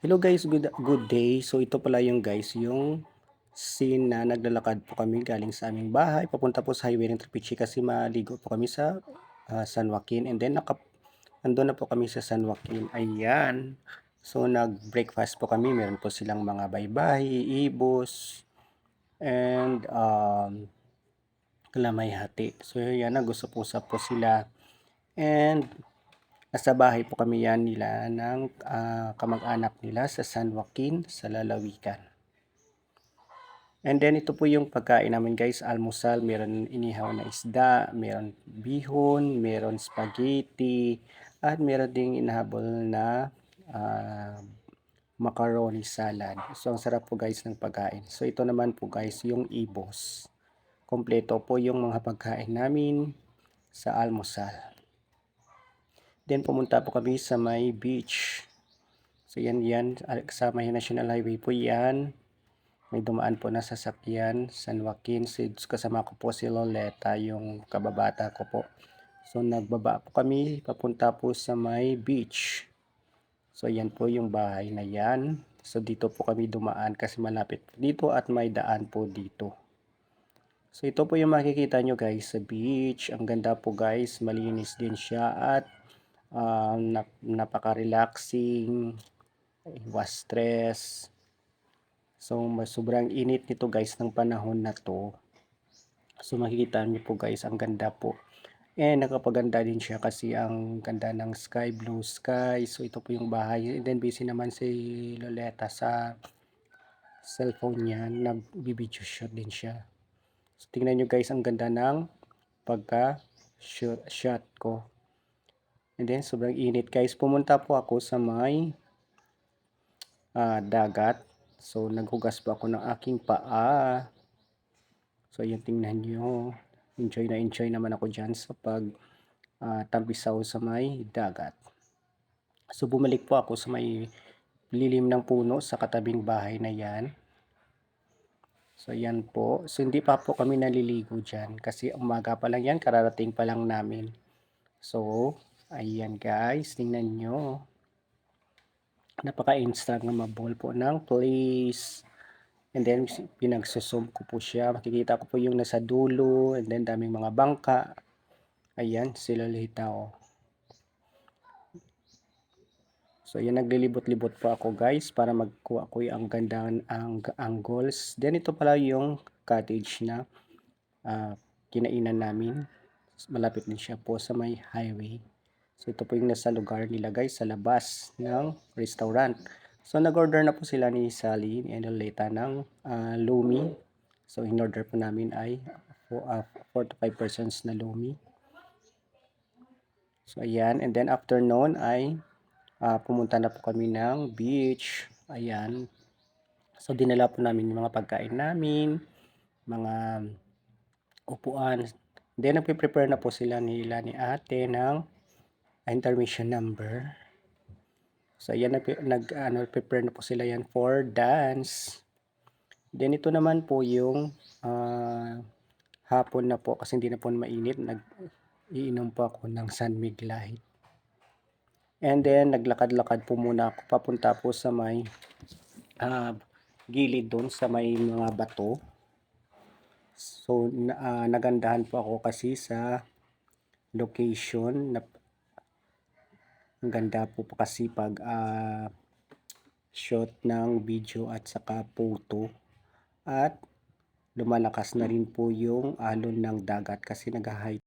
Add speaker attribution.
Speaker 1: Hello guys, good day. So ito pala yung guys, yung scene na naglalakad po kami galing sa aming bahay papunta po sa highway ng Trapiche kasi maligo po kami sa San Joaquin, and then andun na po kami sa San Joaquin. Ayan. So nag-breakfast po kami. Meron po silang mga baybayi, ibos, and kalamay hati. So yan, nag-usap-usap po sila. And nasa bahay po kami yan nila ng kamag-anak nila sa San Joaquin, sa Lalawigan. And then ito po yung pagkain namin guys, almusal. Meron inihaw na isda, meron bihon, meron spaghetti, at meron ding inahabol na ah, macaroni salad. So ang sarap po guys ng pagkain. So ito naman po guys yung ibos. Kompleto po yung mga pagkain namin sa almusal. Then pumunta po kami sa may beach. So yan, kasama yung National Highway po yan. May dumaan po na sasakyan, San Joaquin. Kasama ko po si Loleta, yung kababata ko po. So nagbaba po kami, papunta po sa may beach. So yan po yung bahay na yan. So dito po kami dumaan kasi malapit po dito at may daan po dito. So ito po yung makikita nyo guys sa beach. Ang ganda po guys, malinis din siya at napaka-relaxing, iwas stress. So sobrang init nito guys ng panahon na to. So makikita niyo po guys, ang ganda po. And nakapaganda din siya kasi ang ganda ng sky, blue sky. So ito po yung bahay. And then busy naman si Loleta sa cellphone niya. Nag-video shot din siya. So tingnan nyo guys, ang ganda ng pagka shot ko. And then sobrang init guys. Pumunta po ako sa may dagat. So naghugas po ako ng aking paa. So ayan, tingnan nyo. Enjoy naman ako dyan sa pag tampisaw sa may dagat. So bumalik po ako sa may lilim ng puno sa katabing bahay na yan. So ayan po. So hindi pa po kami naliligo dyan kasi umaga pa lang yan. Kararating pa lang namin. So ayan guys, tingnan nyo. Napaka-instagramable po ng place. And then pinagsusum ko po siya. Makikita ko po yung nasa dulo. And then daming mga bangka. Ayan, sila Lolita oh. So ayan, naglilibot-libot po ako guys para magkuha ko yung gandang angles. Then ito pala yung cottage na kinainan namin. Malapit din siya po sa may highway. So ito po yung nasa lugar nila guys, sa labas ng restaurant. So nag-order na po sila ni Sally and Lolita ng lumi. So in-order po namin ay 4 to 5 persons na lumi. So ayan, and then after noon ay pumunta na po kami ng beach. Ayan. So dinala po namin yung mga pagkain namin, mga upuan. Then nagpe-prepare na po sila ni ate ng intermission number. So ayan, prepare na po sila yan for dance. Then ito naman po yung hapon na po kasi hindi na po mainit. Iinom po ako ng San Mig Light. And then naglakad-lakad po muna ako papunta po sa may gilid doon sa may mga bato. So nagandahan po ako kasi sa location na ang ganda po kasi pag shot ng video at saka photo, at lumalakas na rin po yung alon ng dagat kasi nag-high